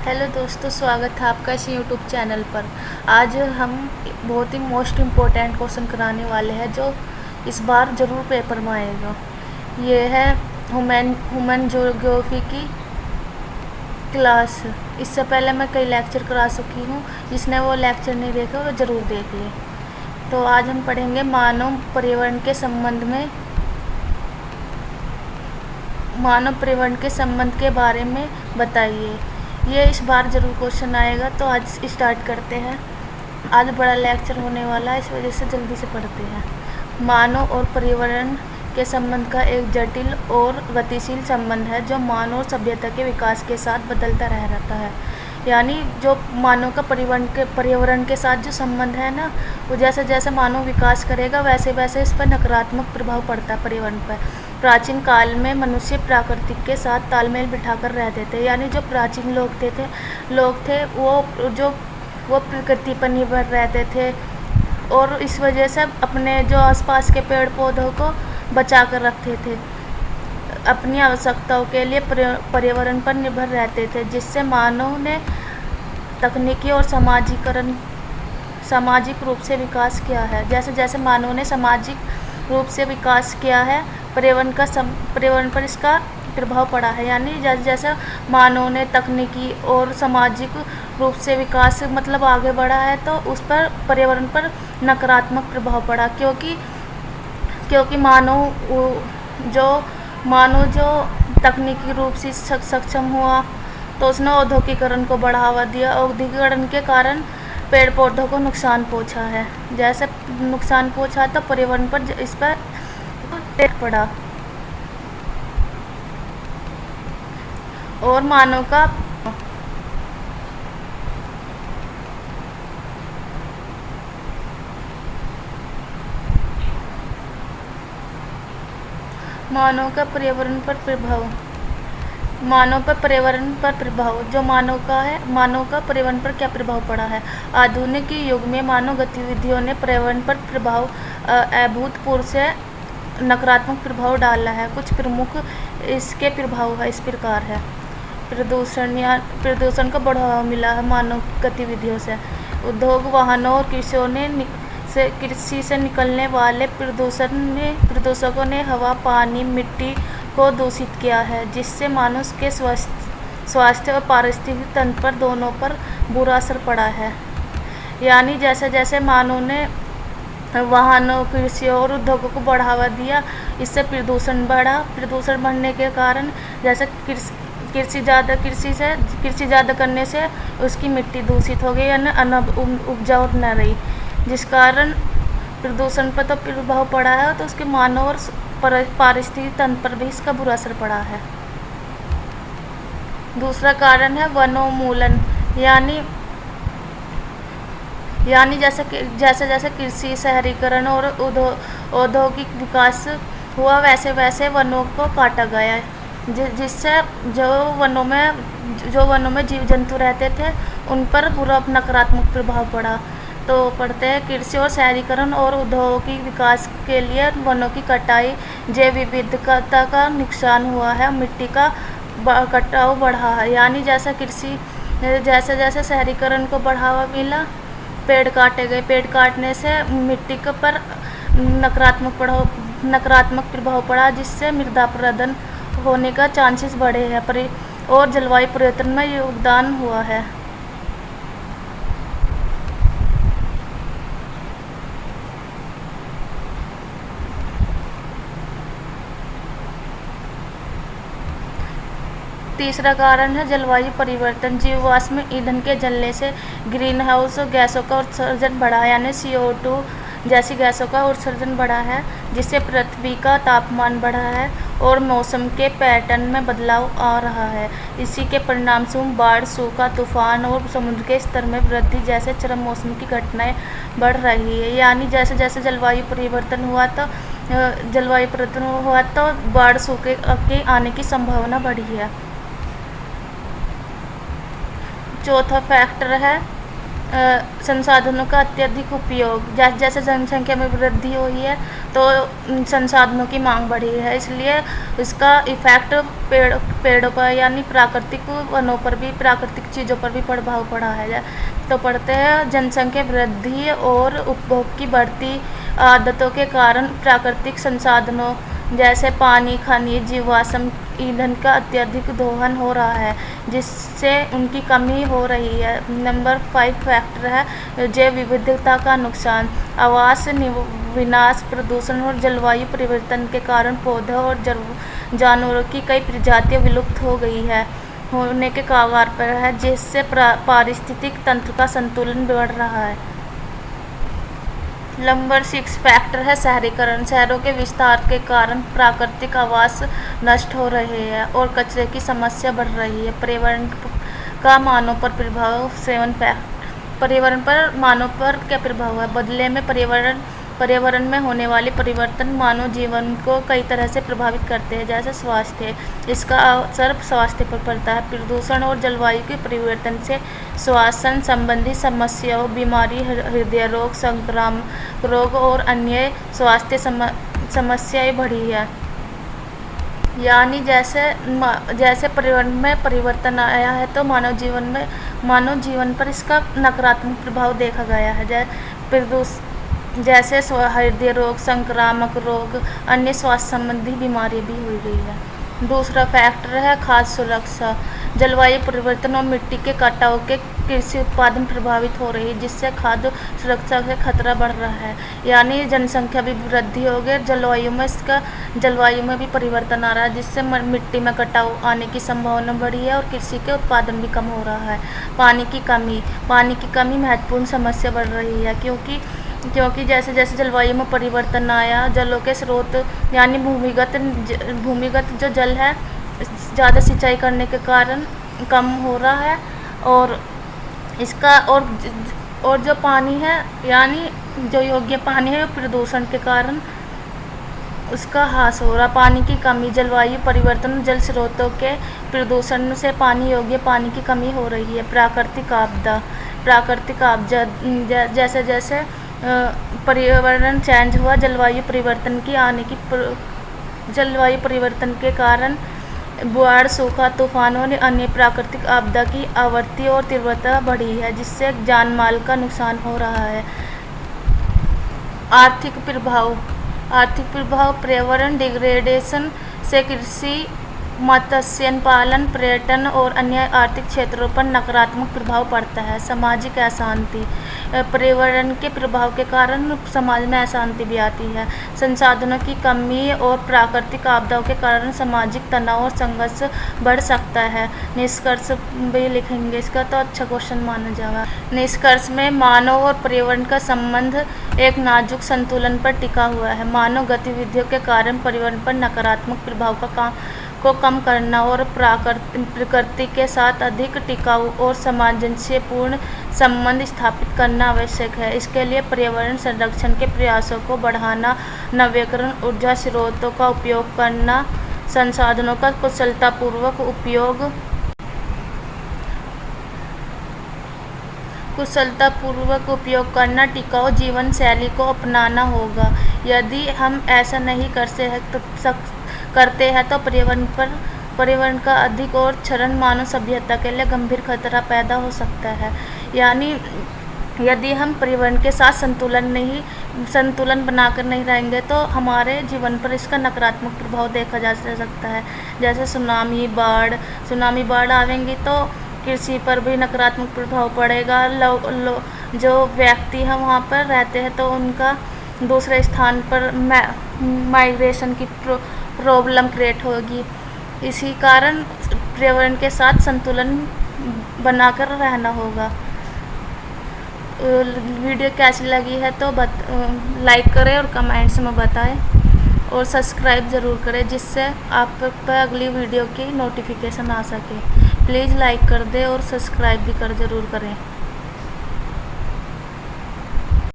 Hello दोस्तों, स्वागत है आपका इस यूट्यूब चैनल पर। आज हम बहुत ही मोस्ट इम्पोर्टेंट क्वेश्चन कराने वाले हैं जो इस बार ज़रूर पेपर में आएगा। ये है ह्यूमन ज्योग्राफी की क्लास। इससे पहले मैं कई लेक्चर करा चुकी हूँ। जिसने वो लेक्चर नहीं देखा वो ज़रूर देख ले। तो आज हम पढ़ेंगे मानव पर्यावरण के संबंध के बारे में बताइए। ये इस बार ज़रूर क्वेश्चन आएगा। तो आज स्टार्ट करते हैं। आज बड़ा लेक्चर होने वाला है, इस वजह से जल्दी से पढ़ते हैं। मानव और पर्यावरण के संबंध का एक जटिल और गतिशील संबंध है जो मानव सभ्यता के विकास के साथ बदलता रहता है। यानी जो मानव का पर्यावरण के साथ जो संबंध है ना, वो जैसे जैसे मानव विकास करेगा वैसे वैसे इस पर नकारात्मक प्रभाव पड़ता है पर्यावरण पर। प्राचीन काल में मनुष्य प्रकृति के साथ तालमेल बिठाकर रहते थे। यानी जो प्राचीन लोग थे वो प्रकृति पर निर्भर रहते थे और इस वजह से अपने जो आसपास के पेड़ पौधों को बचा कर रखते थे। अपनी आवश्यकताओं के लिए पर्यावरण पर निर्भर रहते थे, जिससे मानव ने तकनीकी और सामाजिक रूप से विकास किया है। जैसे जैसे मानव ने सामाजिक रूप से विकास किया है, पर्यावरण पर इसका प्रभाव पड़ा है। यानी जैसे जैसे मानव ने तकनीकी और सामाजिक रूप से विकास मतलब आगे बढ़ा है, तो उस पर पर्यावरण पर नकारात्मक प्रभाव पड़ा। क्योंकि मानव जो तकनीकी रूप से सक्षम हुआ, तो उसने औद्योगिकरण को बढ़ावा दिया। औद्योगिकरण के कारण पेड़ पौधों को नुकसान पहुंचा है। जैसे नुकसान पहुंचा तो पर्यावरण पर इस पर टेक पड़ा और मानव का पर्यावरण पर प्रभाव। मानव का पर्यावरण पर क्या प्रभाव पड़ा है। आधुनिक युग में मानव गतिविधियों ने पर्यावरण पर प्रभाव अभूतपूर्व से नकारात्मक प्रभाव डाला है। कुछ प्रमुख इसके प्रभाव है इस प्रकार है। प्रदूषण को बढ़ावा मिला है मानव गतिविधियों से। उद्योग, वाहनों और कृषि से निकलने वाले प्रदूषकों ने हवा, पानी, मिट्टी को दूषित किया है, जिससे मानव के स्वास्थ्य और पारिस्थितिक तंत्र पर दोनों पर बुरा असर पड़ा है। यानी जैसे जैसे मानव ने वाहनों, कृषि और उद्योगों को बढ़ावा दिया, इससे प्रदूषण बढ़ा। प्रदूषण बढ़ने के कारण जैसे कृषि ज़्यादा करने से उसकी मिट्टी दूषित हो गई, यानी उपजाऊ न रही, जिस कारण प्रदूषण पर तो प्रभाव पड़ा है, तो उसके मानव और पारिस्थितिक तंत्र पर भी इसका बुरा असर पड़ा है। दूसरा कारण है वनोन्मूलन। यानी जैसे जैसे कृषि, शहरीकरण और औद्योगिक विकास हुआ, वैसे वैसे वनों को काटा गया, जिससे जो वनों में जीव जंतु रहते थे उन पर बुरा नकारात्मक प्रभाव पड़ा। तो पढ़ते हैं, कृषि और शहरीकरण और औद्योगिक विकास के लिए वनों की कटाई, जैव विविधता का नुकसान हुआ है, मिट्टी का कटाव बढ़ा है। यानी जैसे जैसे शहरीकरण को बढ़ावा मिला, पेड़ काटे गए। पेड़ काटने से मिट्टी के पर नकारात्मक प्रभाव पड़ा, जिससे मृदा अपरदन होने का चांसेस बढ़े हैं और जलवायु परिवर्तन में योगदान हुआ है। तीसरा कारण है जलवायु परिवर्तन। जीवाश्म ईंधन के जलने से ग्रीन हाउस गैसों का उत्सर्जन बढ़ा, यानी CO2 जैसी गैसों का उत्सर्जन बढ़ा है, जिससे पृथ्वी का तापमान बढ़ा है और मौसम के पैटर्न में बदलाव आ रहा है। इसी के परिणामस्वरूप बाढ़, सूखा, तूफान और समुद्र के स्तर में वृद्धि जैसे चरम मौसम की घटनाएं बढ़ रही है। यानी जैसे जैसे जलवायु परिवर्तन हुआ तो बाढ़, सूखे के आने की संभावना बढ़ी है। चौथा फैक्टर है संसाधनों का अत्यधिक उपयोग, जैसे जैसे जनसंख्या में वृद्धि हुई है तो संसाधनों की मांग बढ़ी है, इसलिए इसका इफ़ेक्ट पेड़ों पर यानी प्राकृतिक वनों पर भी, प्राकृतिक चीज़ों पर भी प्रभाव पड़ा है। तो पड़ते हैं जनसंख्या वृद्धि और उपभोग की बढ़ती आदतों के कारण प्राकृतिक संसाधनों जैसे पानी, खनिज, जीवाश्म ईंधन का अत्यधिक दोहन हो रहा है, जिससे उनकी कमी हो रही है। नंबर 5 फैक्टर है जैव विविधता का नुकसान। आवास विनाश, प्रदूषण और जलवायु परिवर्तन के कारण पौधों और जानवरों की कई प्रजातियां विलुप्त हो गई है, होने के कगार पर है, जिससे पारिस्थितिक तंत्र का संतुलन बिगड़ रहा है। नंबर 6 फैक्टर है शहरीकरण। शहरों के विस्तार के कारण प्राकृतिक आवास नष्ट हो रहे हैं और कचरे की समस्या बढ़ रही है। पर्यावरण का मानव पर प्रभाव। 7 फैक्ट पर्यावरण पर मानव पर क्या प्रभाव है। बदले में पर्यावरण में होने वाले परिवर्तन मानव जीवन को कई तरह से प्रभावित करते हैं, जैसे स्वास्थ्य, इसका असर स्वास्थ्य पर पड़ता है। प्रदूषण और जलवायु के परिवर्तन से श्वसन संबंधी समस्याओं, बीमारी, हृदय रोग, संक्रामक रोग और अन्य स्वास्थ्य समस्याएं बढ़ी है। यानी जैसे पर्यावरण में परिवर्तन आया है तो मानव जीवन पर इसका नकारात्मक प्रभाव देखा गया है। जैसे हृदय रोग, संक्रामक रोग, अन्य स्वास्थ्य संबंधी बीमारियां भी हो गई है। दूसरा फैक्टर है खाद्य सुरक्षा। जलवायु परिवर्तन और मिट्टी के कटाव के कृषि उत्पादन प्रभावित हो रही है, जिससे खाद्य सुरक्षा का खतरा बढ़ रहा है। यानी जनसंख्या भी वृद्धि हो गई, जलवायु में भी परिवर्तन आ रहा है, जिससे मिट्टी में कटाव आने की संभावना बढ़ी है और कृषि के उत्पादन भी कम हो रहा है। पानी की कमी महत्वपूर्ण समस्या बढ़ रही है, क्योंकि जैसे जैसे जलवायु में परिवर्तन आया, जलों के स्रोत यानी भूमिगत जो जल है ज़्यादा सिंचाई करने के कारण कम हो रहा है और जो पानी है यानी जो योग्य पानी है वो प्रदूषण के कारण उसका ह्रास हो रहा। पानी की कमी, जलवायु परिवर्तन, जल स्रोतों के प्रदूषण से योग्य पानी की कमी हो रही है। प्राकृतिक आपदा जैसे जैसे पर्यावरण चेंज हुआ, जलवायु परिवर्तन के कारण बाढ़, सूखा, तूफानों ने अन्य प्राकृतिक आपदा की आवृत्ति और तीव्रता बढ़ी है, जिससे जान माल का नुकसान हो रहा है। आर्थिक प्रभाव पर्यावरण डिग्रेडेशन से कृषि, मत्स्य पालन, पर्यटन और अन्य आर्थिक क्षेत्रों पर नकारात्मक प्रभाव पड़ता है। सामाजिक अशांति, पर्यावरण के प्रभाव के कारण समाज में अशांति भी आती है। संसाधनों की कमी और प्राकृतिक आपदाओं के कारण सामाजिक तनाव और संघर्ष बढ़ सकता है। निष्कर्ष भी लिखेंगे इसका, तो अच्छा क्वेश्चन माना जाएगा। निष्कर्ष में मानव और पर्यावरण का संबंध एक नाजुक संतुलन पर टिका हुआ है। मानव गतिविधियों के कारण पर्यावरण पर नकारात्मक प्रभाव को कम करना और प्रकृति के साथ अधिक टिकाऊ और सामंजस्यपूर्ण संबंध स्थापित करना आवश्यक है। इसके लिए पर्यावरण संरक्षण के प्रयासों को बढ़ाना, नवीकरण ऊर्जा स्रोतों का उपयोग करना, संसाधनों का कुशलतापूर्वक उपयोग करना, टिकाऊ जीवन शैली को अपनाना होगा। यदि हम ऐसा नहीं करते हैं तो पर्यावरण का अधिक और क्षरण मानव सभ्यता के लिए गंभीर खतरा पैदा हो सकता है। यानी यदि हम पर्यावरण के साथ संतुलन बनाकर नहीं रहेंगे तो हमारे जीवन पर इसका नकारात्मक प्रभाव देखा जा सकता है। जैसे सुनामी, बाढ़ आवेंगी तो कृषि पर भी नकारात्मक प्रभाव पड़ेगा। जो व्यक्ति हम वहाँ पर रहते हैं तो उनका दूसरे स्थान पर माइग्रेशन की प्रॉब्लम क्रिएट होगी। इसी कारण पर्यावरण के साथ संतुलन बनाकर रहना होगा। वीडियो कैसी लगी है तो लाइक करें और कमेंट्स में बताएं और सब्सक्राइब ज़रूर करें, जिससे आप पर अगली वीडियो की नोटिफिकेशन आ सके। प्लीज़ लाइक कर दें और सब्सक्राइब भी ज़रूर करें।